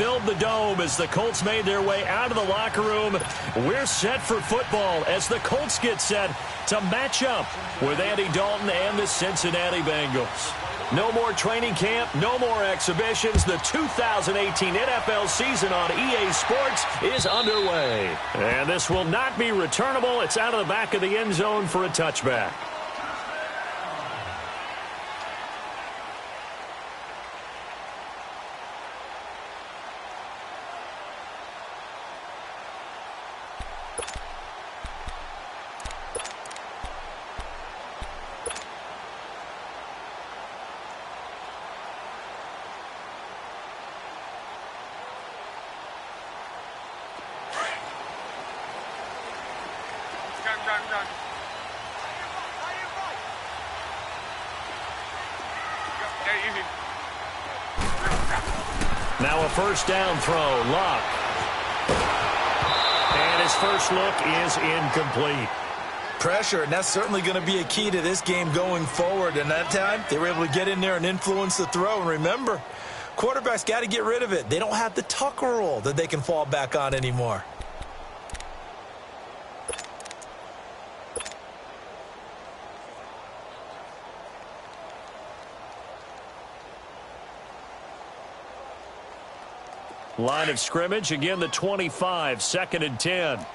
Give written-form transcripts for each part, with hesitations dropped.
filled the dome as the Colts made their way out of the locker room. We're set for football as the Colts get set to match up with Andy Dalton and the Cincinnati Bengals. No more training camp, no more exhibitions. The 2018 NFL season on EA Sports is underway. And this will not be returnable. It's out of the back of the end zone for a touchback. Now a first down throw, Luck. And his first look is incomplete. Pressure, and that's certainly going to be a key to this game going forward. And that time, they were able to get in there and influence the throw. And remember, quarterbacks got to get rid of it. They don't have the tuck rule that they can fall back on anymore. Line of scrimmage, again the 25, 2nd and 10. 11Z.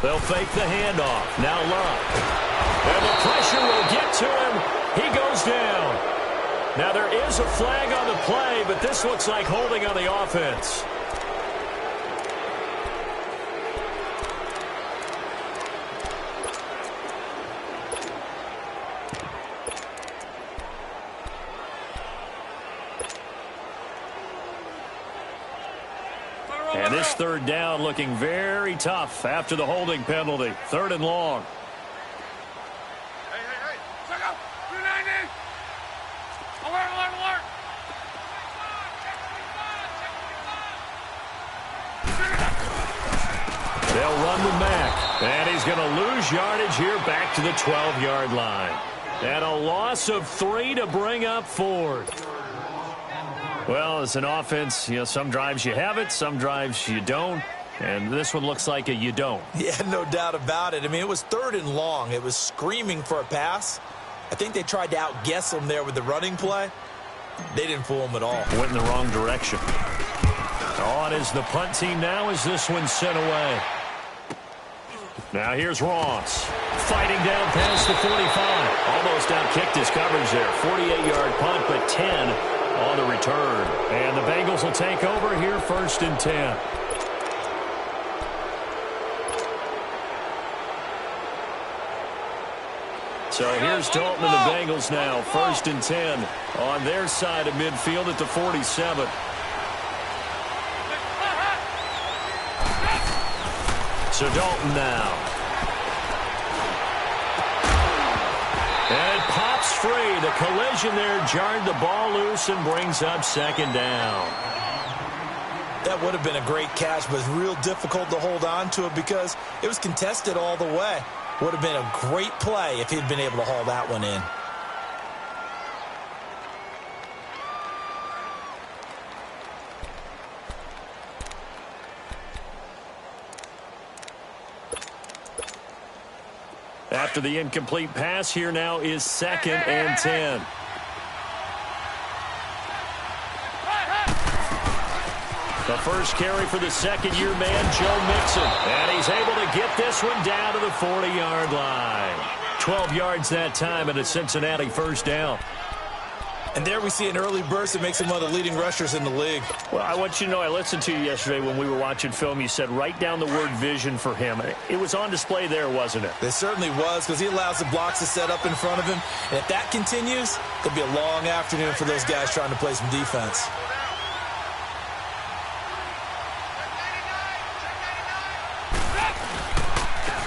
They'll fake the handoff. Now Luck. And the pressure will get to him. He goes down. Now there is a flag on the play, but this looks like holding on the offense. And this third down looking very tough after the holding penalty. 3rd and long. Hey. Check out. 290. Alert. They'll run with Mack. And he's going to lose yardage here back to the 12-yard line. And a loss of 3 to bring up 4th. Well, as an offense, some drives you have it, some drives you don't. And this one looks like a you don't. Yeah, no doubt about it. I mean, it was 3rd and long. It was screaming for a pass. I think they tried to outguess him there with the running play. They didn't fool him at all. Went in the wrong direction. On is the punt team now as this one's sent away. Now here's Ross. Fighting down past the 45. Almost outkicked his coverage there. 48-yard punt, but 10 on the return. And the Bengals will take over here 1st and 10. So here's Dalton and the Bengals now. 1st and 10 on their side of midfield at the 47. So Dalton now. And it pops free. The collision there jarred the ball loose and brings up 2nd down. That would have been a great catch, but it's real difficult to hold on to it because it was contested all the way. Would have been a great play if he'd been able to haul that one in. After the incomplete pass, here now is 2nd and 10. The first carry for the second-year man, Joe Mixon. And he's able to get this one down to the 40-yard line. 12 yards that time and a Cincinnati 1st down. And there we see an early burst that makes him one of the leading rushers in the league. Well, I want you to know, I listened to you yesterday when we were watching film. You said write down the word vision for him. It was on display there, wasn't it? It certainly was, because he allows the blocks to set up in front of him. And if that continues, it'll be a long afternoon for those guys trying to play some defense.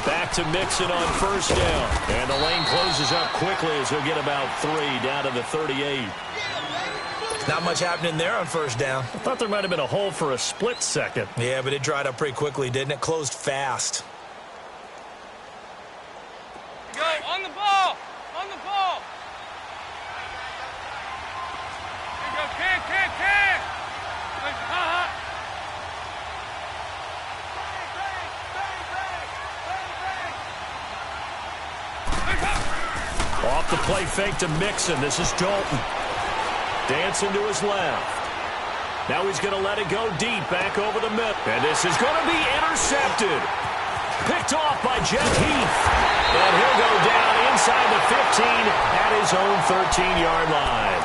Back to Mixon on 1st down. And the lane closes up quickly as he'll get about 3 down to the 38. Not much happening there on 1st down. I thought there might have been a hole for a split second. Yeah, but it dried up pretty quickly, didn't it? Closed fast. Go on the ball. Off the play fake to Mixon. This is Dalton. Dancing to his left. Now he's going to let it go deep, back over the middle. And this is going to be intercepted. Picked off by Jeff Heath. And he'll go down inside the 15 at his own 13-yard line.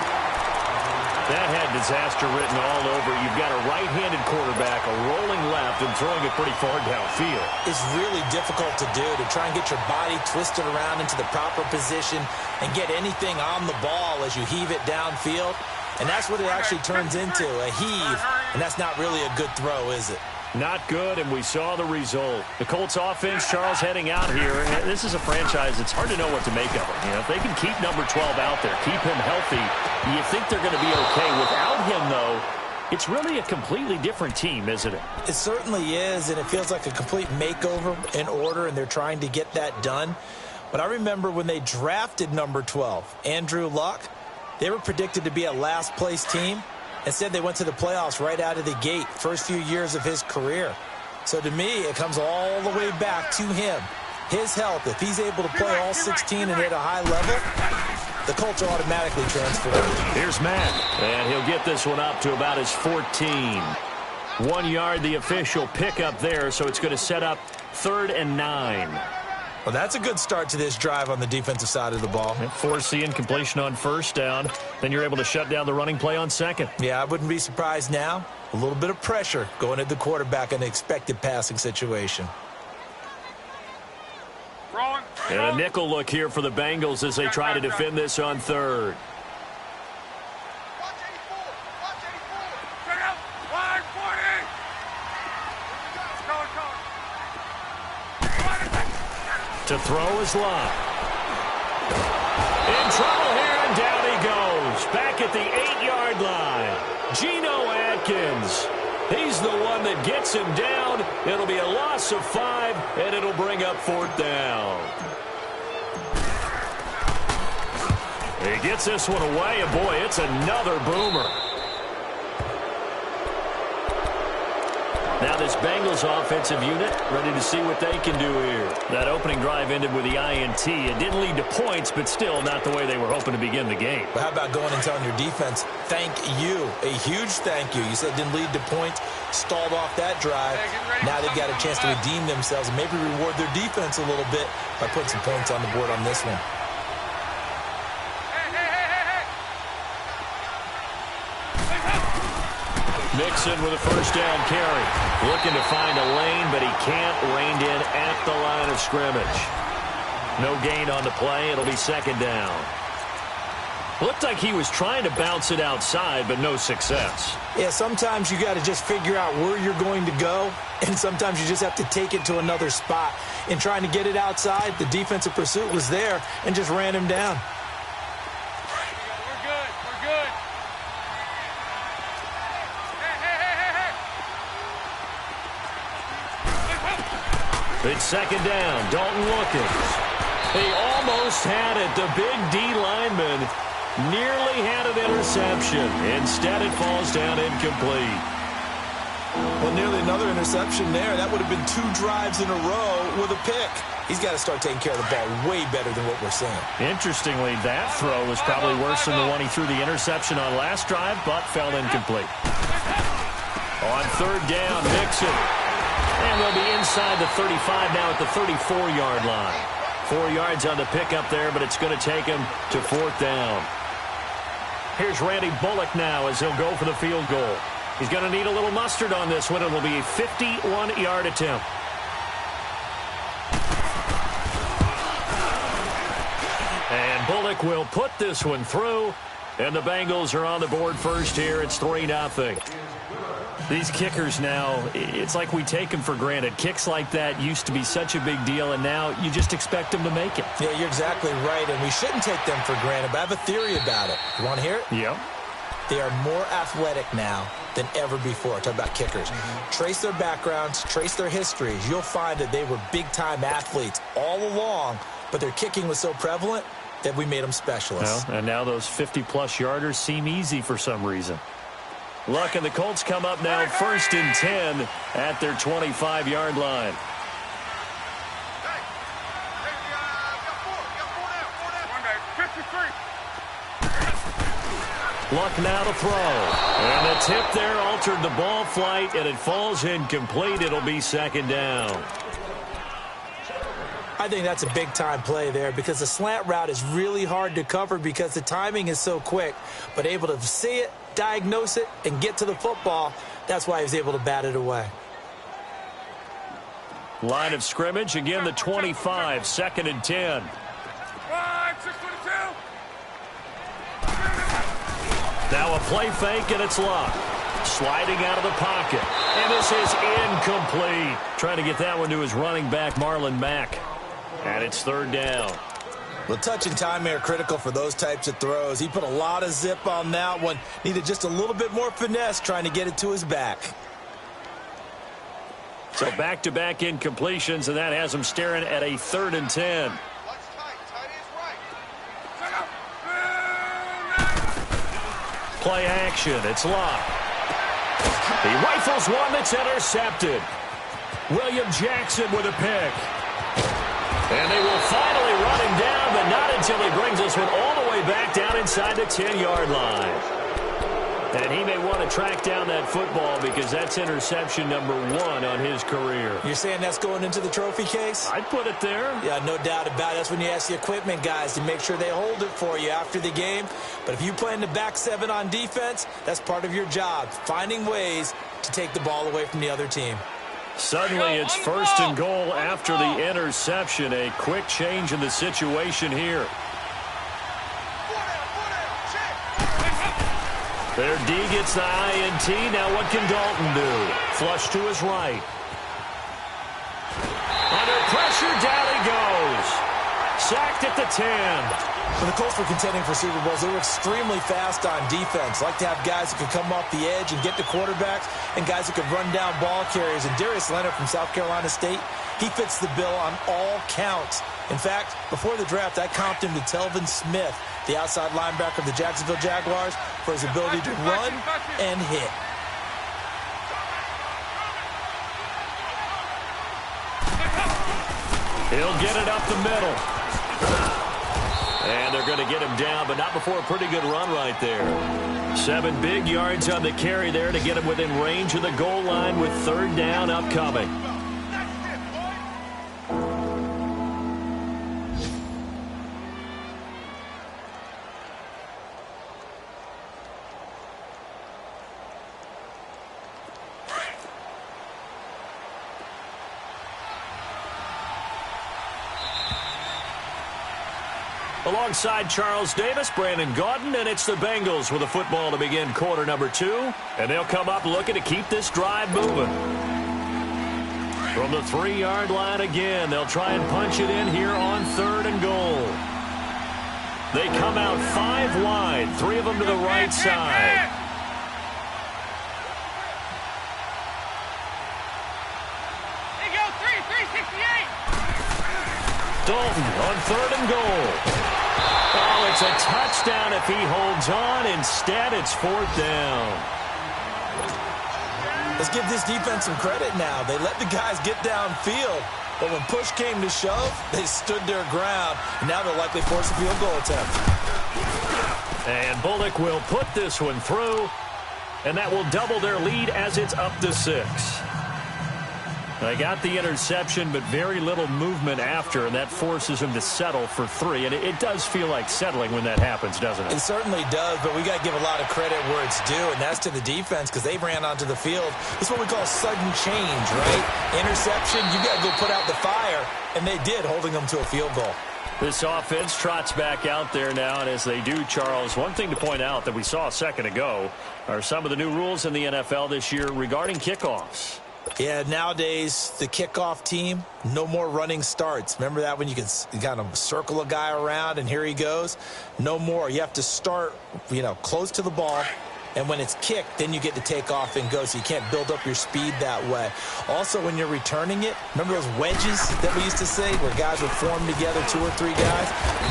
That had disaster written all over. You've got a right-handed quarterback, a rolling left, and throwing it pretty far downfield. It's really difficult to do, to try and get your body twisted around into the proper position and get anything on the ball as you heave it downfield. And that's what it actually turns into, a heave. And that's not really a good throw, is it? Not good, and we saw the result. The Colts offense, Charles, heading out here. This is a franchise, it's hard to know what to make of it. You know, if they can keep number 12 out there, keep him healthy, you think they're going to be okay. Without him, though, it's really a completely different team, isn't it? It certainly is, and it feels like a complete makeover in order, and they're trying to get that done. But I remember when they drafted number 12, Andrew Luck, they were predicted to be a last-place team. Instead, they went to the playoffs right out of the gate, first few years of his career. So to me, it comes all the way back to him. His health, if he's able to play all 16 and at a high level, the Colts are automatically transferred. Here's Matt, and he'll get this one up to about his 14. 1 yard, the official pickup there, so it's going to set up 3rd and 9. Well, that's a good start to this drive on the defensive side of the ball. Forcing completion on 1st down. Then you're able to shut down the running play on 2nd. Yeah, I wouldn't be surprised now. A little bit of pressure going at the quarterback in an expected passing situation. And a nickel look here for the Bengals as they try to defend this on 3rd. To throw his line. In trouble here, and down he goes. Back at the 8-yard line. Geno Atkins. He's the one that gets him down. It'll be a loss of 5, and it'll bring up 4th down. He gets this one away, and boy, it's another boomer. Now this Bengals offensive unit ready to see what they can do here. That opening drive ended with the INT. It didn't lead to points, but still not the way they were hoping to begin the game. But how about going and telling your defense, thank you, a huge thank you. You said it didn't lead to points, stalled off that drive. Now they've got a chance to redeem themselves and maybe reward their defense a little bit by putting some points on the board on this one. Mixon with a 1st down carry. Looking to find a lane, but he can't. Reined in at the line of scrimmage. No gain on the play. It'll be 2nd down. Looked like he was trying to bounce it outside, but no success. Yeah, sometimes you got to just figure out where you're going to go, and sometimes you just have to take it to another spot. In trying to get it outside, the defensive pursuit was there and just ran him down. It's 2nd down. Dalton looking. He almost had it. The big D lineman nearly had an interception. Instead, it falls down incomplete. Well, nearly another interception there. That would have been 2 drives in a row with a pick. He's got to start taking care of the ball way better than what we're seeing. Interestingly, that throw was probably worse than the one he threw the interception on last drive, but fell incomplete. On 3rd down, Mixon. And they'll be inside the 35 now at the 34-yard line. 4 yards on the pickup there, but it's going to take him to 4th down. Here's Randy Bullock now as he'll go for the field goal. He's going to need a little mustard on this one. It'll be a 51-yard attempt. And Bullock will put this one through, and the Bengals are on the board first here. It's 3-0. These kickers now, it's like we take them for granted. Kicks like that used to be such a big deal, and now you just expect them to make it. Yeah, you're exactly right, and we shouldn't take them for granted, but I have a theory about it. You want to hear it? Yeah. They are more athletic now than ever before. Talk about kickers. Trace their backgrounds, trace their histories. You'll find that they were big-time athletes all along, but their kicking was so prevalent that we made them specialists. Well, and now those 50-plus yarders seem easy for some reason. Luck and the Colts come up now 1st and 10 at their 25-yard line. Luck now to throw. And the tip there altered the ball flight, and it falls incomplete. It'll be second down. I think that's a big-time play there because the slant route is really hard to cover because the timing is so quick. But able to see it, diagnose it, and get to the football, that's why he was able to bat it away. Line of scrimmage, again the 25, 2nd and 10. 622. Now a play fake, and it's Luck. Sliding out of the pocket. And this is incomplete. Trying to get that one to his running back, Marlon Mack. And it's 3rd down. Well, touch and time are critical for those types of throws. He put a lot of zip on that one. Needed just a little bit more finesse trying to get it to his back. So back-to-back incompletions, and that has him staring at a 3rd and 10. Play action. It's Luck. He rifles one that's intercepted. William Jackson with a pick. And they will finally run him down, but not until he brings this one all the way back down inside the 10-yard line. And he may want to track down that football because that's interception number 1 on his career. You're saying that's going into the trophy case? I'd put it there. Yeah, no doubt about it. That's when you ask the equipment guys to make sure they hold it for you after the game. But if you play in the back 7 on defense, that's part of your job, finding ways to take the ball away from the other team. Suddenly it's 1st and goal after the interception. A quick change in the situation here. Their D gets the INT. Now what can Dalton do? Flush to his right. Under pressure, down he goes. Sacked at the 10. When the Colts were contending for Super Bowls, they were extremely fast on defense. Like to have guys who could come off the edge and get to quarterbacks and guys who could run down ball carriers. And Darius Leonard from South Carolina State, he fits the bill on all counts. In fact, before the draft, I comped him to Telvin Smith, the outside linebacker of the Jacksonville Jaguars, for his ability to run and hit. He'll get it up the middle. And they're going to get him down, but not before a pretty good run right there. 7 big yards on the carry there to get him within range of the goal line with 3rd down upcoming. Alongside Charles Davis, Brandon Gaudin, and it's the Bengals with the football to begin quarter number 2. And they'll come up looking to keep this drive moving. From the 3-yard line again, they'll try and punch it in here on 3rd and goal. They come out 5 wide, 3 of them to the right side. There you go, 368. Dalton on 3rd and goal. Oh, it's a touchdown if he holds on. Instead, it's 4th down. Let's give this defense some credit now. They let the guys get downfield, but when push came to shove, they stood their ground, and now they'll likely force a field goal attempt. And Bullock will put this one through, and that will double their lead as it's up to 6. They got the interception, but very little movement after, and that forces him to settle for 3. And it does feel like settling when that happens, doesn't it? It certainly does, but we got to give a lot of credit where it's due, and that's to the defense because they ran onto the field. This is what we call sudden change, right? Interception, you got to go put out the fire, and they did, holding them to a field goal. This offense trots back out there now, and as they do, Charles, one thing to point out that we saw a second ago are some of the new rules in the NFL this year regarding kickoffs. Yeah, nowadays, the kickoff team, no more running starts. Remember that when you can kind of circle a guy around and here he goes? No more. You have to start, close to the ball. And when it's kicked, then you get to take off and go, so you can't build up your speed that way. Also, when you're returning it, remember those wedges that we used to say where guys would form together, 2 or 3 guys?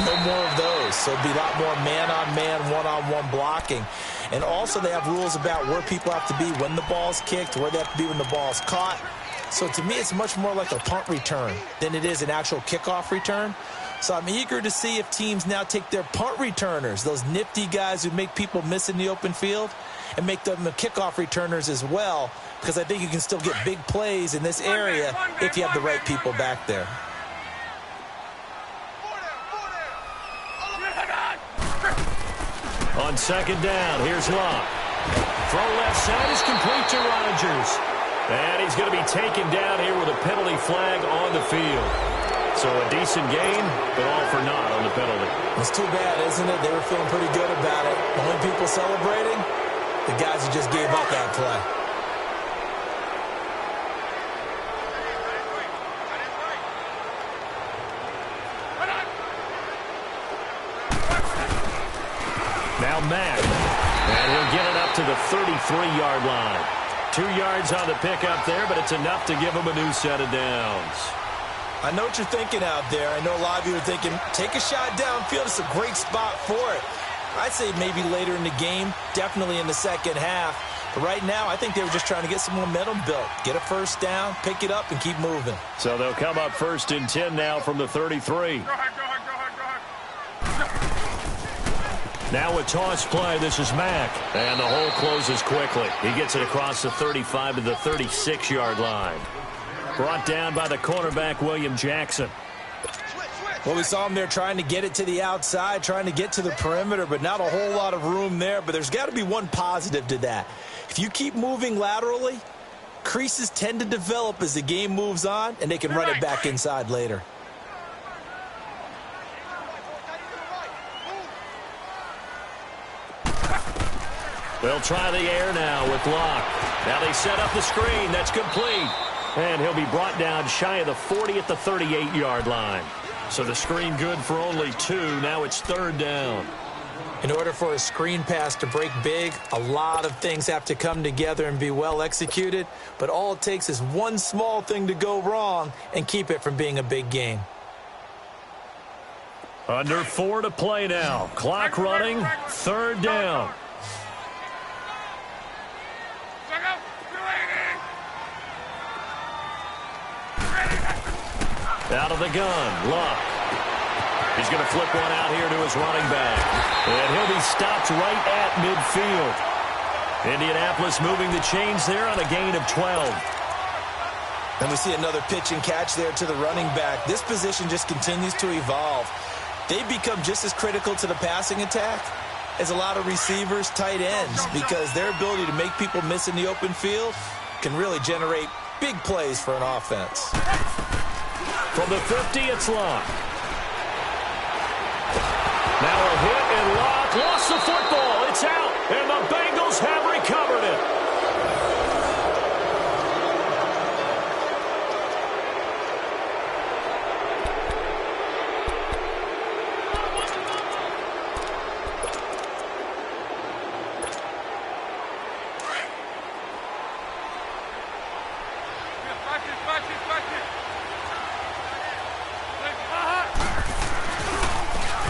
No more of those. So it'll be a lot more man-on-man, one-on-one blocking. And also they have rules about where people have to be when the ball's kicked, where they have to be when the ball's caught. So to me, it's much more like a punt return than it is an actual kickoff return. So I'm eager to see if teams now take their punt returners, those nifty guys who make people miss in the open field, and make them the kickoff returners as well, because I think you can still get big plays in this area if you have the right people back there. On second down, here's Locke. Throw left side is complete to Rodgers. And he's going to be taken down here with a penalty flag on the field. So a decent gain, but all for naught on the penalty. It's too bad, isn't it? They were feeling pretty good about it. Only people celebrating, the guys who just gave up that play. Now Mack, and he'll get it up to the 33-yard line. 2 yards on the pickup there, but it's enough to give him a new set of downs. I know what you're thinking out there. I know a lot of you are thinking, take a shot downfield. It's a great spot for it. I'd say maybe later in the game, definitely in the second half. But right now, I think they were just trying to get some momentum built. Get a first down, pick it up, and keep moving. So they'll come up 1st and 10 now from the 33. Go ahead. Now a toss play. This is Mack. And the hole closes quickly. He gets it across the 35 to the 36-yard line. Brought down by the cornerback, William Jackson. Well, we saw him there trying to get it to the outside, trying to get to the perimeter, but not a whole lot of room there. But there's got to be one positive to that. If you keep moving laterally, creases tend to develop as the game moves on, and they can run it back inside later. They'll try the air now with Locke. Now they set up the screen. That's complete. And he'll be brought down shy of the 40 at the 38-yard line. So the screen good for only 2. Now it's 3rd down. In order for a screen pass to break big, a lot of things have to come together and be well executed. But all it takes is one small thing to go wrong and keep it from being a big game. Under 4 to play now. Clock running. 3rd down. Out of the gun, Locke. He's going to flip one out here to his running back. And he'll be stopped right at midfield. Indianapolis moving the chains there on a gain of 12. And we see another pitch and catch there to the running back. This position just continues to evolve. They become just as critical to the passing attack as a lot of receivers, tight ends, because their ability to make people miss in the open field can really generate big plays for an offense. From the 50, it's Locke. Now a hit, and Locke lost the football. It's out, and the Bengals have recovered it.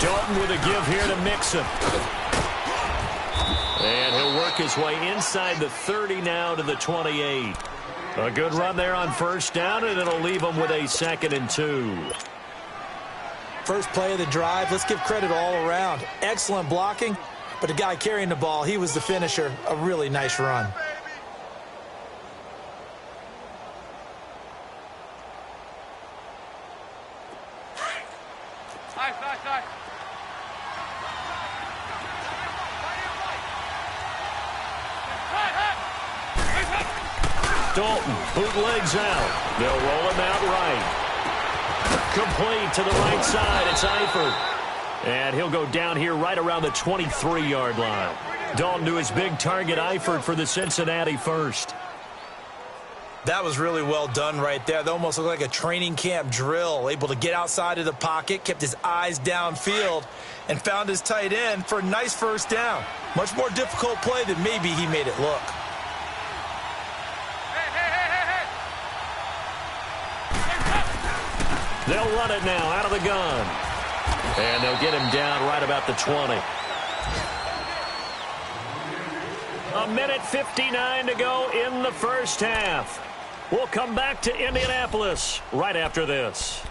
Dalton with a give here to Mixon. And he'll work his way inside the 30 now to the 28. A good run there on 1st down, and it'll leave him with a 2nd and 2. First play of the drive, let's give credit all around. Excellent blocking, but the guy carrying the ball, he was the finisher. A really nice run. Nice. Dalton, bootlegs out. They'll roll him out right. Complete to the right side. It's Eifert. And he'll go down here right around the 23-yard line. Dalton to his big target, Eifert, for the Cincinnati first. That was really well done right there. That almost looked like a training camp drill. Able to get outside of the pocket, kept his eyes downfield, and found his tight end for a nice 1st down. Much more difficult play than maybe he made it look. They'll run it now out of the gun. And they'll get him down right about the 20. A minute 59 to go in the first half. We'll come back to Indianapolis right after this.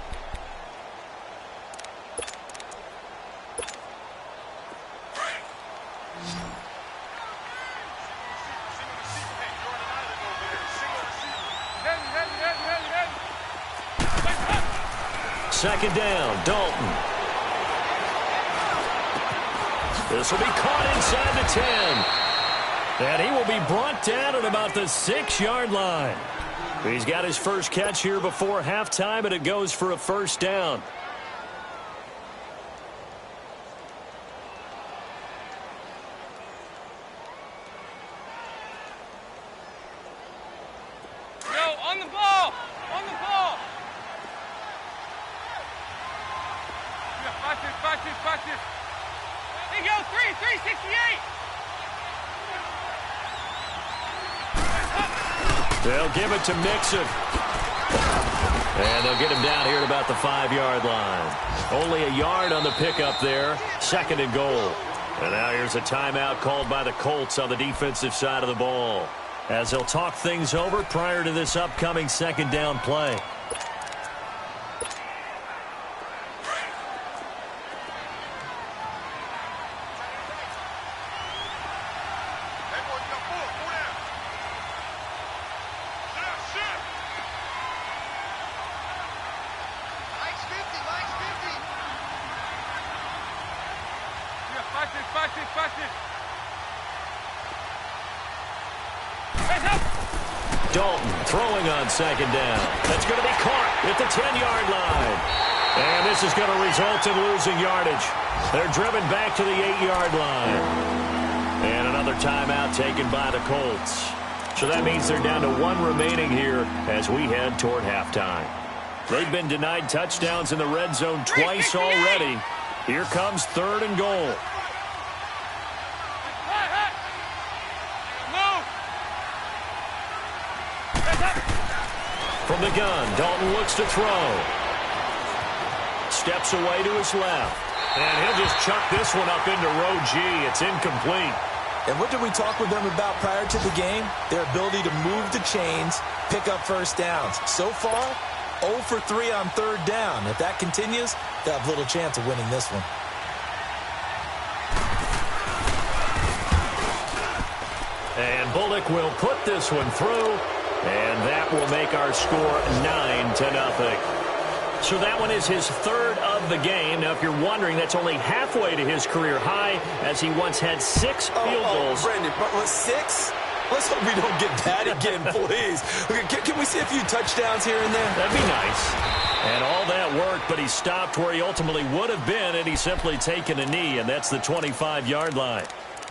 second down. Dalton. This will be caught inside the 10. And he will be brought down at about the 6-yard line. He's got his first catch here before halftime, and it goes for a first down. On the ball! On the ball! Yeah, watch this, watch this, watch this. There you go, 368! They'll give it to Mixon. And they'll get him down here at about the 5-yard line. Only a yard on the pickup there. Second and goal. And now here's a timeout called by the Colts on the defensive side of the ball, as they'll talk things over prior to this upcoming second down play. Dalton throwing on second down. That's going to be caught at the 10-yard line. And this is going to result in losing yardage. They're driven back to the 8-yard line. And another timeout taken by the Colts. So that means they're down to 1 remaining here as we head toward halftime. They've been denied touchdowns in the red zone twice already. Here comes 3rd and goal. From the gun, Dalton looks to throw. Steps away to his left. And he'll just chuck this one up into row G. It's incomplete. And what did we talk with them about prior to the game? Their ability to move the chains, pick up first downs. So far, 0 for 3 on 3rd down. If that continues, they'll have little chance of winning this one. And Bullock will put this one through. And that will make our score 9-0. So that one is his 3rd of the game. Now, if you're wondering, that's only halfway to his career high, as he once had 6 field goals. Brandon, but 6? Let's hope we don't get that again, please. Can we see a few touchdowns here and there? That'd be nice. And all that worked, but he stopped where he ultimately would have been, and he's simply taken a knee, and that's the 25-yard line.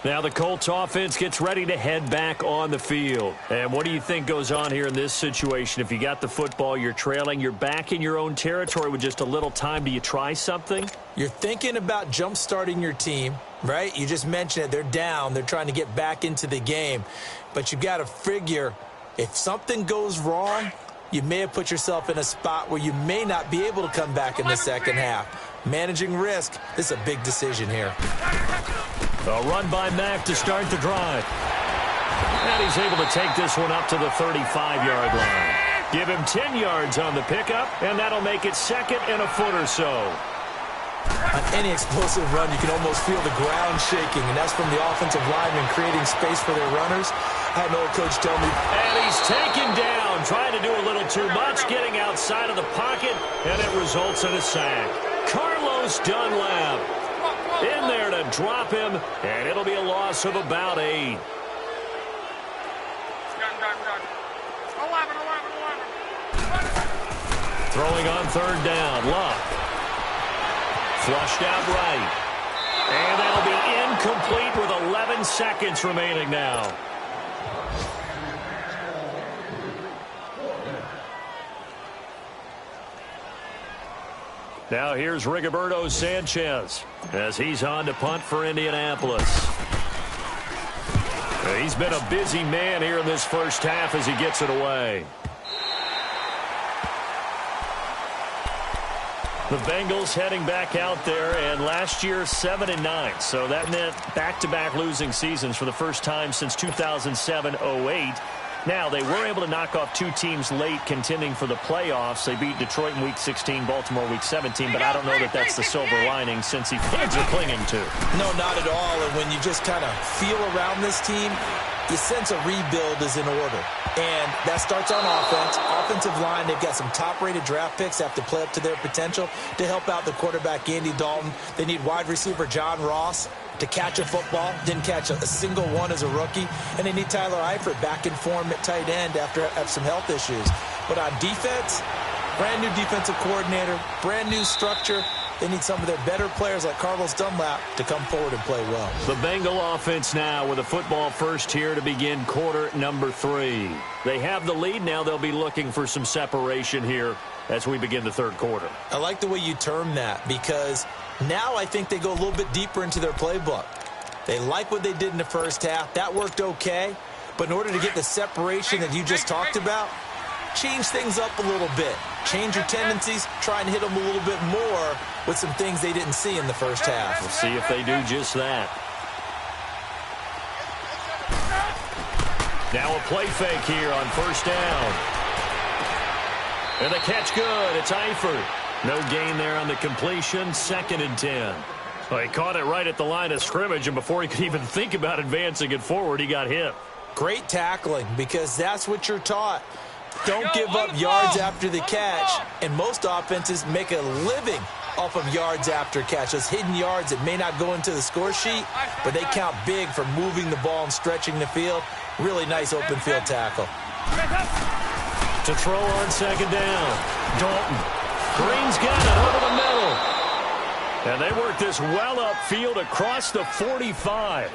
Now the Colts offense gets ready to head back on the field. And what do you think goes on here in this situation? If you got the football, you're trailing, you're back in your own territory with just a little time. Do you try something? You're thinking about jump-starting your team, right? You just mentioned it. They're down. They're trying to get back into the game. But you've got to figure, if something goes wrong, you may have put yourself in a spot where you may not be able to come back in the second half. Managing risk, this is a big decision here. A run by Mack to start the drive. And he's able to take this one up to the 35-yard line. Give him 10 yards on the pickup, and that'll make it 2nd and a foot or so. On any explosive run, you can almost feel the ground shaking, and that's from the offensive linemen creating space for their runners. I had an old coach tell me. And he's taken down, trying to do a little too much, getting outside of the pocket, and it results in a sack. Carlos Dunlap in there to drop him, and it'll be a loss of about 8. Throwing on 3rd down, Luck. Flushed out right. And that'll be incomplete with 11 seconds remaining now. Now here's Rigoberto Sanchez as he's on to punt for Indianapolis. He's been a busy man here in this first half as he gets it away. The Bengals heading back out there, and last year 7-9. So that meant back-to-back losing seasons for the first time since 2007-08. Now, they were able to knock off 2 teams late contending for the playoffs. They beat Detroit in Week 16, Baltimore Week 17, but I don't know that that's the silver lining Cincy fans are clinging to. No, not at all. And when you just kind of feel around this team, you sense a rebuild is in order. And that starts on offense. Offensive line, they've got some top-rated draft picks that have to play up to their potential to help out the quarterback, Andy Dalton. They need wide receiver John Ross to catch a football. Didn't catch a single one as a rookie. And they need Tyler Eifert back in form at tight end after some health issues. But on defense, brand new defensive coordinator, brand new structure. They need some of their better players like Carlos Dunlap to come forward and play well. The Bengal offense now with a football first here to begin quarter number 3. They have the lead now. They'll be looking for some separation here as we begin the third quarter. I like the way you term that because now I think they go a little bit deeper into their playbook. They like what they did in the first half. That worked okay. But in order to get the separation that you just talked about, change things up a little bit. Change your tendencies. Try and hit them a little bit more with some things they didn't see in the first half. We'll see if they do just that. Now a play fake here on first down. And the catch good. It's Eifert. No gain there on the completion. 2nd and 10. Well, he caught it right at the line of scrimmage, and before he could even think about advancing it forward, he got hit. Great tackling because that's what you're taught. Don't give up yards after the catch. And most offenses make a living off of yards after catch. Those hidden yards that may not go into the score sheet, but they count big for moving the ball and stretching the field. Really nice open field tackle. To throw on 2nd down. Dalton. Green's got it over the middle. And they work this well upfield across the 45.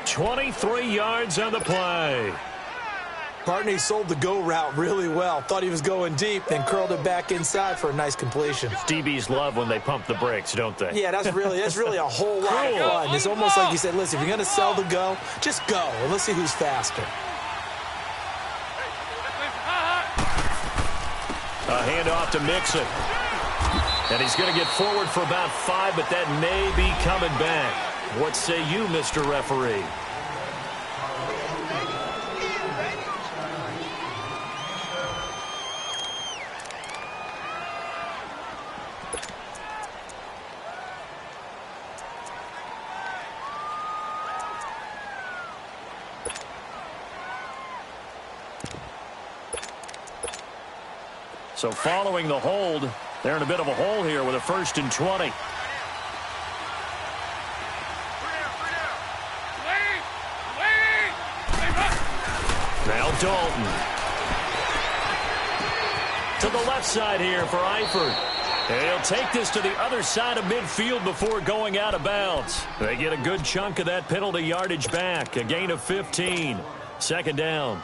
23 yards on the play. Bartney sold the go route really well. Thought he was going deep, then curled it back inside for a nice completion. DBs love when they pump the brakes, don't they? Yeah, that's really a whole lot of fun. It's almost like you said, listen, if you're going to sell the go, just go, and let's see who's faster. A handoff to Mixon. And he's going to get forward for about 5, but that may be coming back. What say you, Mr. Referee? So following the hold, they're in a bit of a hole here with a 1st and 20. Now Dalton. To the left side here for Eifert. And he'll take this to the other side of midfield before going out of bounds. They get a good chunk of that penalty yardage back. A gain of 15. 2nd down.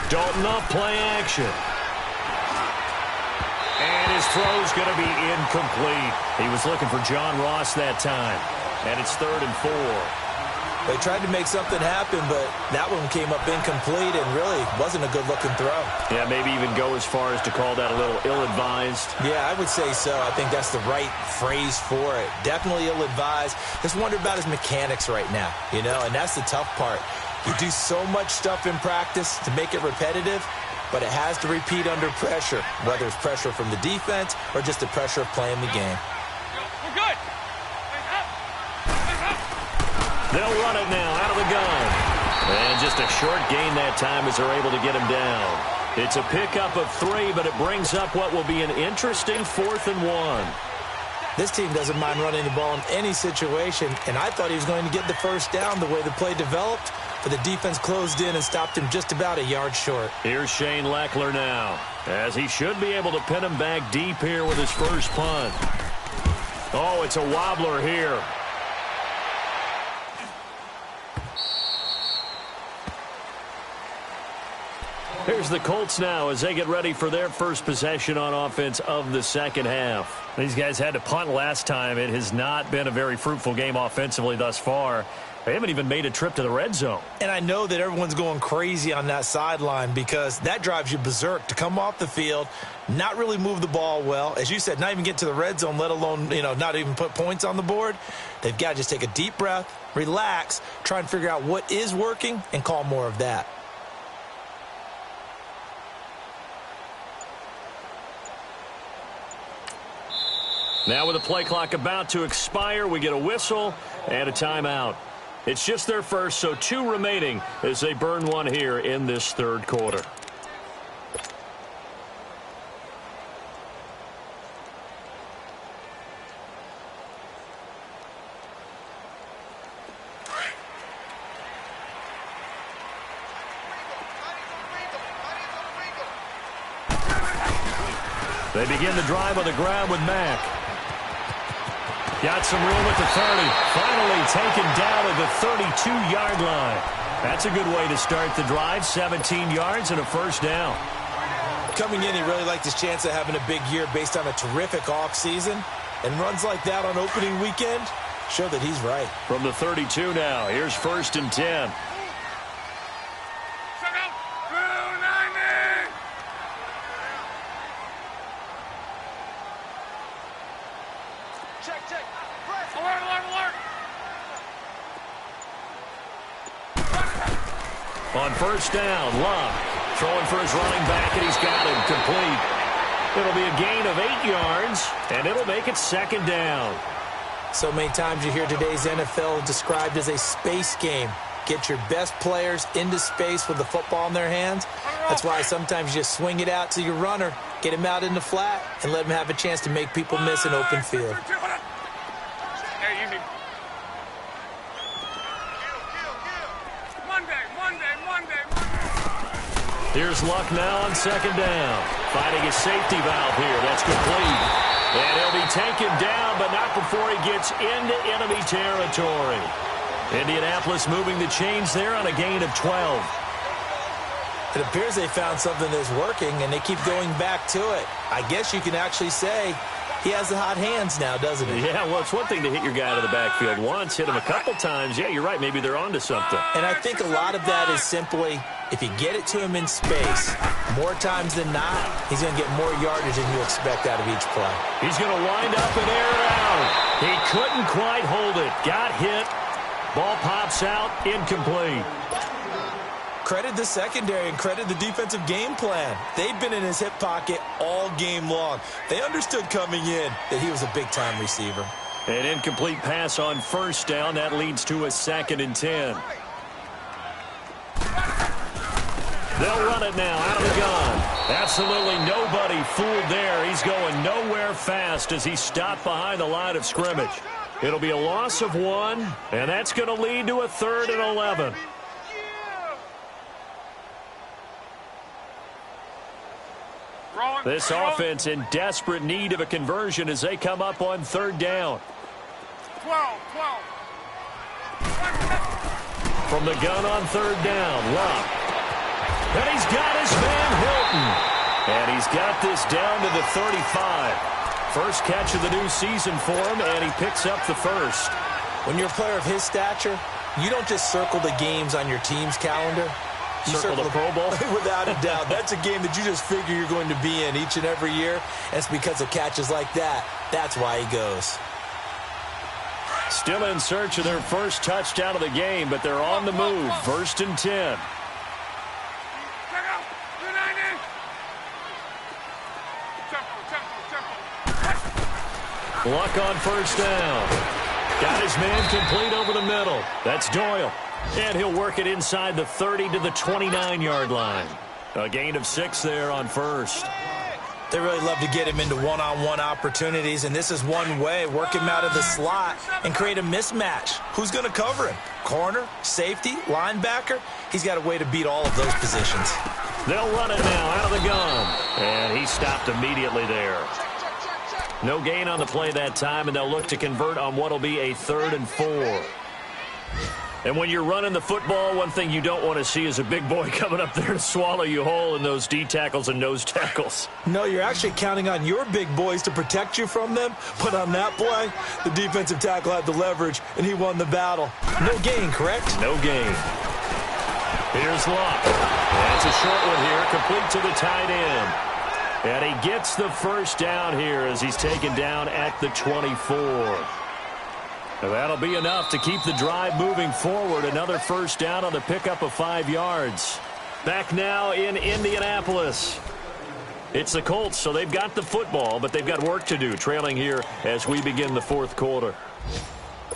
Dalton off play action. And his throw's going to be incomplete. He was looking for John Ross that time. And it's 3rd and 4. They tried to make something happen, but that one came up incomplete and really wasn't a good-looking throw. Yeah, maybe even go as far as to call that a little ill-advised. Yeah, I would say so. I think that's the right phrase for it. Definitely ill-advised. Just wonder about his mechanics right now, you know, and that's the tough part. You do so much stuff in practice to make it repetitive, but it has to repeat under pressure, whether it's pressure from the defense or just the pressure of playing the game. We're good. They'll run it now out of the gun. And just a short gain that time as they're able to get him down. It's a pickup of 3, but it brings up what will be an interesting 4th and 1. This team doesn't mind running the ball in any situation, and I thought he was going to get the first down the way the play developed, but the defense closed in and stopped him just about a yard short. Here's Shane Leckler now, as he should be able to pin him back deep here with his first punt. Oh, it's a wobbler here. Here's the Colts now as they get ready for their first possession on offense of the second half. These guys had to punt last time. It has not been a very fruitful game offensively thus far. They haven't even made a trip to the red zone. And I know that everyone's going crazy on that sideline because that drives you berserk to come off the field, not really move the ball well. As you said, not even get to the red zone, let alone, not even put points on the board. They've got to just take a deep breath, relax, try and figure out what is working, and call more of that. Now with the play clock about to expire, we get a whistle and a timeout. It's just their first, so 2 remaining as they burn one here in this third quarter. They begin the drive on the ground with Mack. Got some room at the 30. Finally taken down at the 32-yard line. That's a good way to start the drive. 17 yards and a first down. Coming in, he really liked his chance of having a big year based on a terrific offseason. And runs like that on opening weekend show that he's right. From the 32 now, here's 1st and 10. On 1st down, Love throwing for his running back, and he's got him complete. It'll be a gain of 8 yards, and it'll make it 2nd down. So many times you hear today's NFL described as a space game. Get your best players into space with the football in their hands. That's why sometimes you just swing it out to your runner, get him out in the flat, and let him have a chance to make people miss an open field. Here's Luck now on 2nd down. Finding a safety valve here. That's complete. And he'll be taken down, but not before he gets into enemy territory. Indianapolis moving the chains there on a gain of 12. It appears they found something that's working, and they keep going back to it. I guess you can actually say he has the hot hands now, doesn't he? Yeah, well, it's one thing to hit your guy out of the backfield once, hit him a couple times. Yeah, you're right. Maybe they're onto something. And I think a lot of that is simply if you get it to him in space, more times than not, he's going to get more yardage than you expect out of each play. He's going to wind up and air it out. He couldn't quite hold it. Got hit. Ball pops out. Incomplete. Credit the secondary and credit the defensive game plan. They've been in his hip pocket all game long. They understood coming in that he was a big-time receiver. An incomplete pass on 1st down. That leads to a 2nd and 10. They'll run it now out of the gun. Absolutely nobody fooled there. He's going nowhere fast as he's stopped behind the line of scrimmage. It'll be a loss of 1, and that's going to lead to a 3rd and 11. This offense in desperate need of a conversion as they come up on 3rd down. 12. From the gun on 3rd down, Luck. And he's got his Van Hilton. And he's got this down to the 35. First catch of the new season for him, and he picks up the 1st. When you're a player of his stature, you don't just circle the games on your team's calendar. You circle the Pro Bowl? Without a doubt. That's a game that you just figure you're going to be in each and every year. And it's because of catches like that. That's why he goes. Still in search of their first touchdown of the game, but they're on the move. 1st and 10. Luck on 1st down. Got his man complete over the middle. That's Doyle. And he'll work it inside the 30 to the 29-yard line. A gain of 6 there on 1st. They really love to get him into one-on-one opportunities, and this is one way. Work him out of the slot and create a mismatch. Who's going to cover him? Corner, safety, linebacker? He's got a way to beat all of those positions. They'll run it now out of the gun. And he stopped immediately there. No gain on the play that time, and they'll look to convert on what will be a 3rd and 4. And when you're running the football, one thing you don't want to see is a big boy coming up there to swallow you whole in those D tackles and nose tackles. No, you're actually counting on your big boys to protect you from them. But on that play, the defensive tackle had the leverage, and he won the battle. No gain, correct? No gain. Here's Luck. And it's a short one here, complete to the tight end. And he gets the first down here as he's taken down at the 24. And that'll be enough to keep the drive moving forward. Another first down on the pickup of 5 yards. Back now in Indianapolis. It's the Colts, so they've got the football, but they've got work to do, trailing here as we begin the fourth quarter.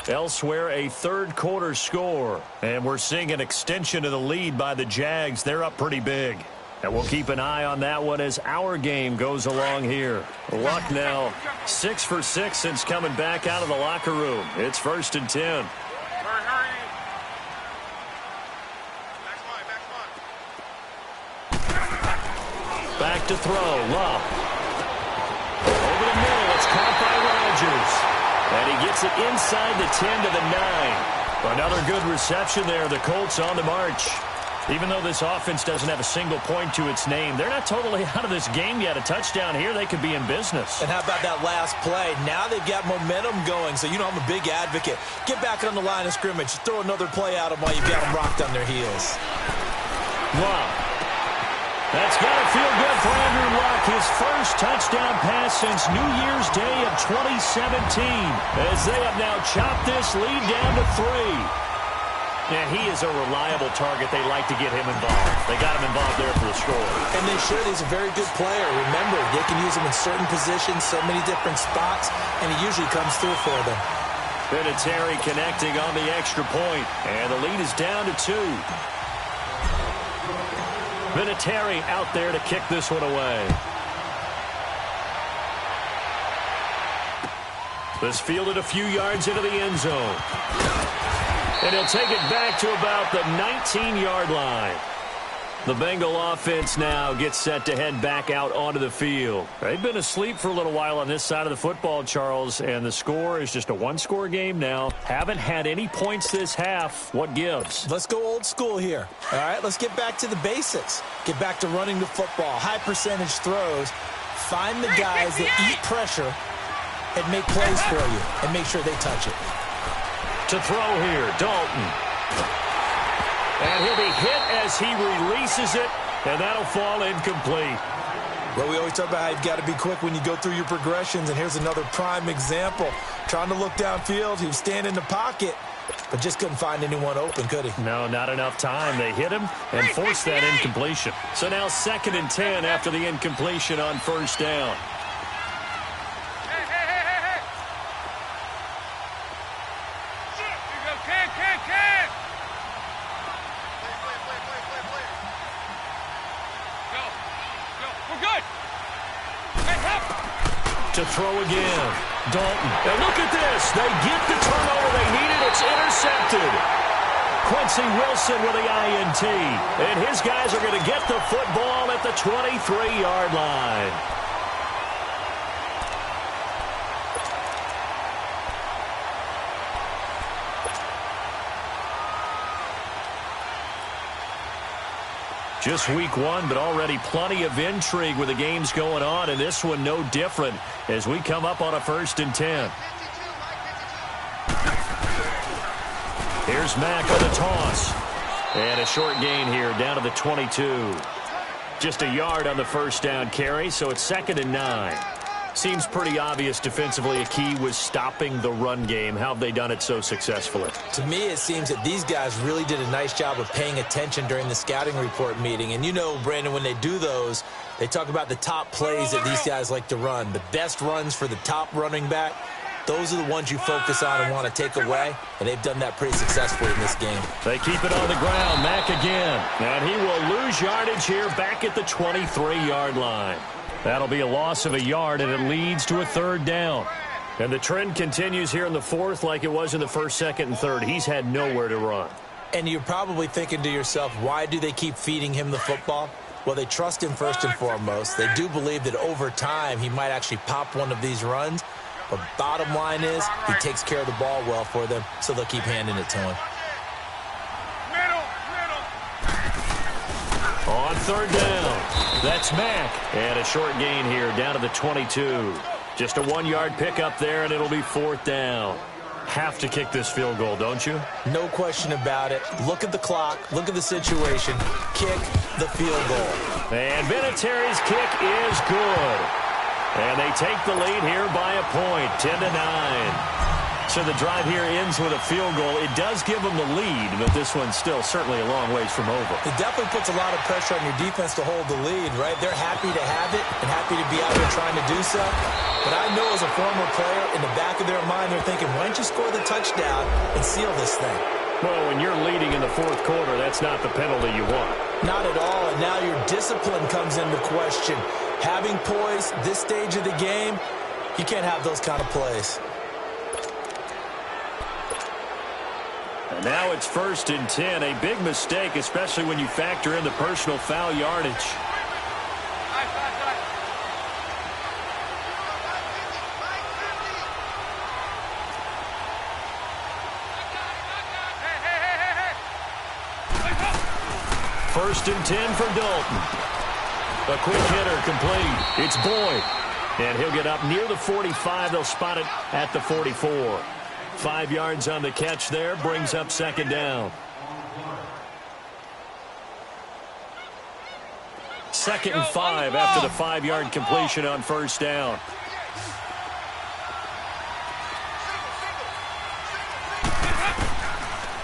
Elsewhere, a third quarter score. And we're seeing an extension of the lead by the Jags. They're up pretty big. And we'll keep an eye on that one as our game goes along here. Luck now 6 for 6 since coming back out of the locker room. It's 1st and 10. Hurry. Back to throw. Luck. Over the middle. It's caught by Rodgers. And he gets it inside the 10 to the 9. Another good reception there. The Colts on the march. Even though this offense doesn't have a single point to its name, they're not totally out of this game yet. A touchdown here, they could be in business. And how about that last play? Now they've got momentum going, so you know I'm a big advocate. Get back on the line of scrimmage. Throw another play at them while you've got them rocked on their heels. Wow. That's got to feel good for Andrew Luck. His first touchdown pass since New Year's Day of 2017. As they have now chopped this lead down to 3. And he is a reliable target. They like to get him involved. They got him involved there for the score. And they should. He's a very good player. Remember, they can use him in certain positions, so many different spots, and he usually comes through for them. Vinatieri connecting on the extra point, and the lead is down to 2. Vinatieri out there to kick this one away. This fielded a few yards into the end zone. And he'll take it back to about the 19-yard line. The Bengal offense now gets set to head back out onto the field. They've been asleep for a little while on this side of the football, Charles, and the score is just a one-score game now. Haven't had any points this half. What gives? Let's go old school here. All right, let's get back to the basics. Get back to running the football, high-percentage throws. Find the guys that eat pressure and make plays for you and make sure they touch it. To throw here, Dalton. And he'll be hit as he releases it, and that'll fall incomplete. Well, we always talk about how you've got to be quick when you go through your progressions, and here's another prime example. Trying to look downfield, he was standing in the pocket, but just couldn't find anyone open, could he? No, not enough time. They hit him and forced that incompletion. So now 2nd and 10 after the incompletion on first down. To throw again. Dalton. And look at this. They get the turnover they needed. It's intercepted. Quincy Wilson with the INT. And his guys are going to get the football at the 23-yard line. Just week 1, but already plenty of intrigue with the games going on, and this one no different as we come up on a 1st and 10. Here's Mack on the toss. And a short gain here down to the 22. Just a yard on the first down carry, so it's 2nd and 9. Seems pretty obvious defensively a key was stopping the run game. How have they done it so successfully? To me, it seems that these guys really did a nice job of paying attention during the scouting report meeting. And you know, Brandon, when they do those, they talk about the top plays that these guys like to run. The best runs for the top running back, those are the ones you focus on and want to take away. And they've done that pretty successfully in this game. They keep it on the ground. Mack again. And he will lose yardage here back at the 23-yard line. That'll be a loss of a yard, and it leads to a 3rd down. And the trend continues here in the 4th like it was in the 1st, 2nd, and 3rd. He's had nowhere to run. And you're probably thinking to yourself, why do they keep feeding him the football? Well, they trust him first and foremost. They do believe that over time he might actually pop one of these runs. But bottom line is he takes care of the ball well for them, so they'll keep handing it to him. On third down, that's Mack. And a short gain here down to the 22. Just a 1-yard pickup there, and it'll be fourth down. Have to kick this field goal, don't you? No question about it. Look at the clock. Look at the situation. Kick the field goal. And Vinatieri's kick is good. And they take the lead here by a point, 10-9. So the drive here ends with a field goal. It does give them the lead, but this one's still certainly a long ways from over. It definitely puts a lot of pressure on your defense to hold the lead, right? They're happy to have it and happy to be out there trying to do so. But I know as a former player, in the back of their mind, they're thinking, why don't you score the touchdown and seal this thing? Well, when you're leading in the fourth quarter, that's not the penalty you want. Not at all, and now your discipline comes into question. Having poise this stage of the game, you can't have those kind of plays. And now it's 1st and 10. A big mistake, especially when you factor in the personal foul yardage. First and 10 for Dalton. A quick hitter complete. It's Boyd. And he'll get up near the 45. They'll spot it at the 44. 5 yards on the catch there, brings up second down. 2nd and 5 after the 5-yard completion on first down.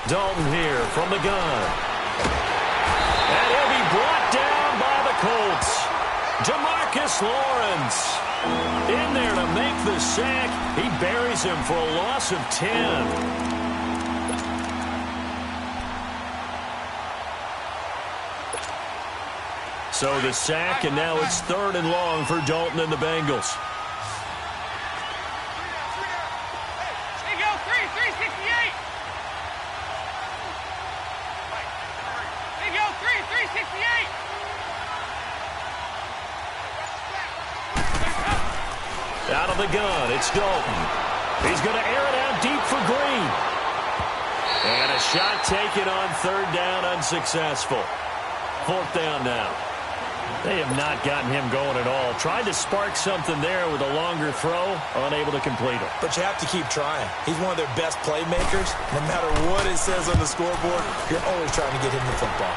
Dalton here from the gun. And he'll be brought down by the Colts. Demarcus Lawrence in there to make the sack. He buries him for a loss of 10. So the sack, and now it's 3rd and long for Dalton and the Bengals. There you go, 368. There you go, 368. Out of the gun, it's Dalton. He's going to air it out deep for Green. And a shot taken on 3rd down, unsuccessful. 4th down now. They have not gotten him going at all. Tried to spark something there with a longer throw, unable to complete it. But you have to keep trying. He's one of their best playmakers. No matter what it says on the scoreboard, you're always trying to get him the football.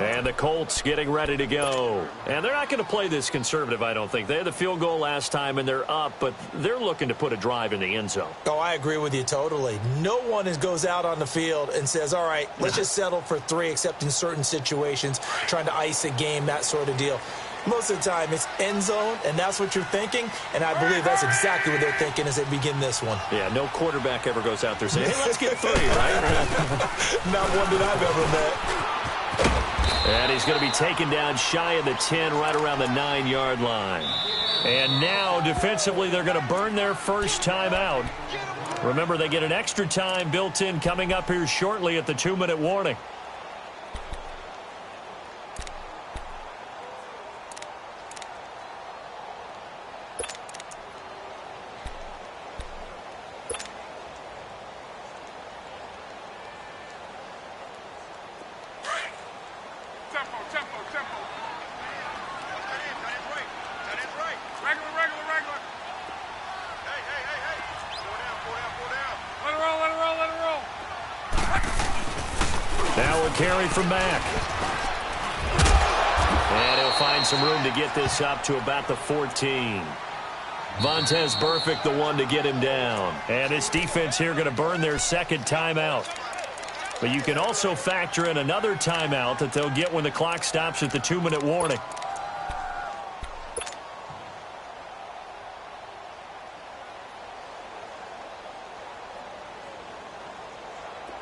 And the Colts getting ready to go. And they're not going to play this conservative, I don't think. They had the field goal last time, and they're up, but they're looking to put a drive in the end zone. Oh, I agree with you totally. No one goes out on the field and says, all right, let's just settle for 3, except in certain situations, trying to ice a game, that sort of deal. Most of the time, it's end zone, and that's what you're thinking, and I believe that's exactly what they're thinking as they begin this one. Yeah, no quarterback ever goes out there saying, hey, let's get 3, right? Not one that I've ever met. And he's going to be taken down shy of the 10, right around the 9-yard line. And now, defensively, they're going to burn their first timeout. Remember, they get an extra time built in coming up here shortly at the 2-minute warning. Carry from Mack. And he'll find some room to get this up to about the 14. Vontaze Burfict, the one to get him down. And this defense here going to burn their second timeout. But you can also factor in another timeout that they'll get when the clock stops at the 2-minute warning.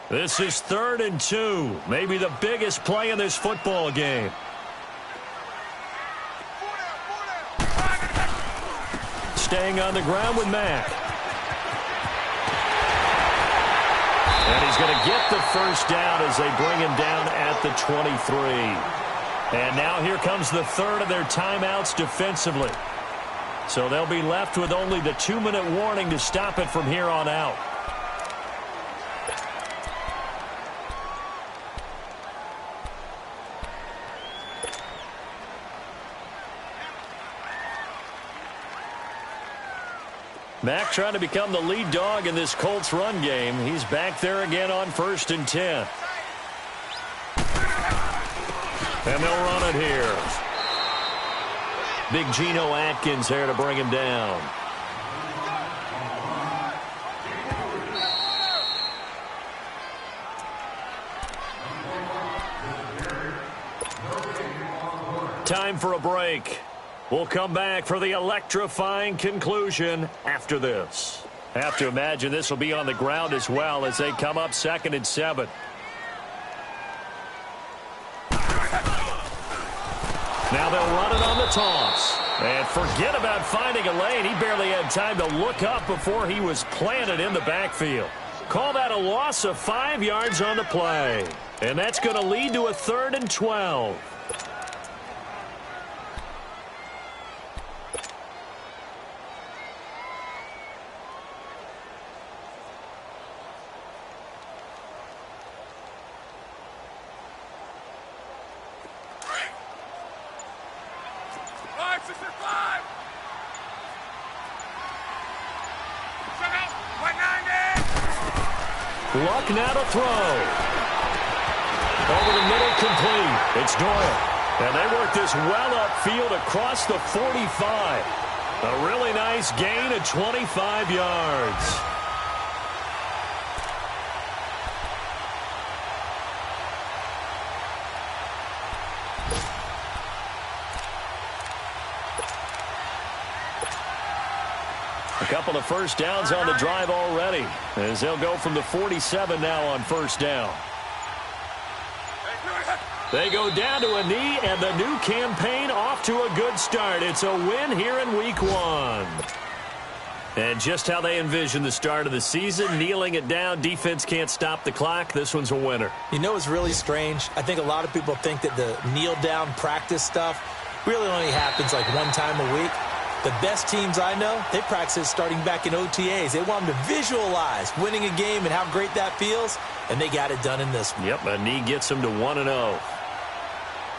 This is 3rd and 2. Maybe the biggest play in this football game. Staying on the ground with Mack. And he's going to get the first down as they bring him down at the 23. And now here comes the 3rd of their timeouts defensively. So they'll be left with only the 2-minute warning to stop it from here on out. Mack trying to become the lead dog in this Colts run game. He's back there again on 1st and 10. And they'll run it here. Big Geno Atkins there to bring him down. Time for a break. We'll come back for the electrifying conclusion after this. Have to imagine this will be on the ground as well as they come up 2nd and 7. Now they'll run it on the toss. And forget about finding a lane. He barely had time to look up before he was planted in the backfield. Call that a loss of 5 yards on the play. And that's going to lead to a 3rd and 12. Luck now to throw. Over the middle, complete. It's Doyle. And they work this well upfield across the 45. A really nice gain of 25 yards. A couple of first downs on the drive already, as they'll go from the 47 now on 1st down. They go down to a knee, and the new campaign off to a good start. It's a win here in Week 1. And just how they envision the start of the season, kneeling it down, defense can't stop the clock. This one's a winner. You know what's really strange? I think a lot of people think that the kneel-down practice stuff really only happens like one time a week. The best teams I know, they practice it starting back in OTAs. They want them to visualize winning a game and how great that feels, and they got it done in this one. Yep, a knee gets them to 1-0.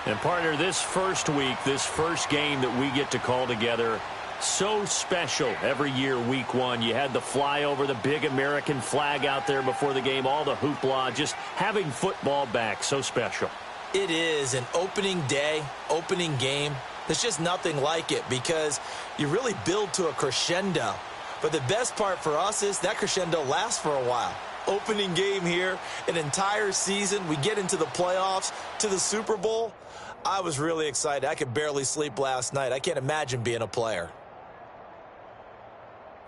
And, partner, this first week, this first game that we get to call together, so special every year, Week 1. You had the flyover, the big American flag out there before the game, all the hoopla, just having football back, so special. It is an opening day, opening game. There's just nothing like it because you really build to a crescendo. But the best part for us is that crescendo lasts for a while. Opening game here, an entire season. We get into the playoffs, to the Super Bowl. I was really excited. I could barely sleep last night. I can't imagine being a player.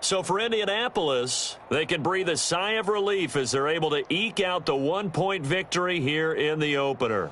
So for Indianapolis, they can breathe a sigh of relief as they're able to eke out the 1-point victory here in the opener.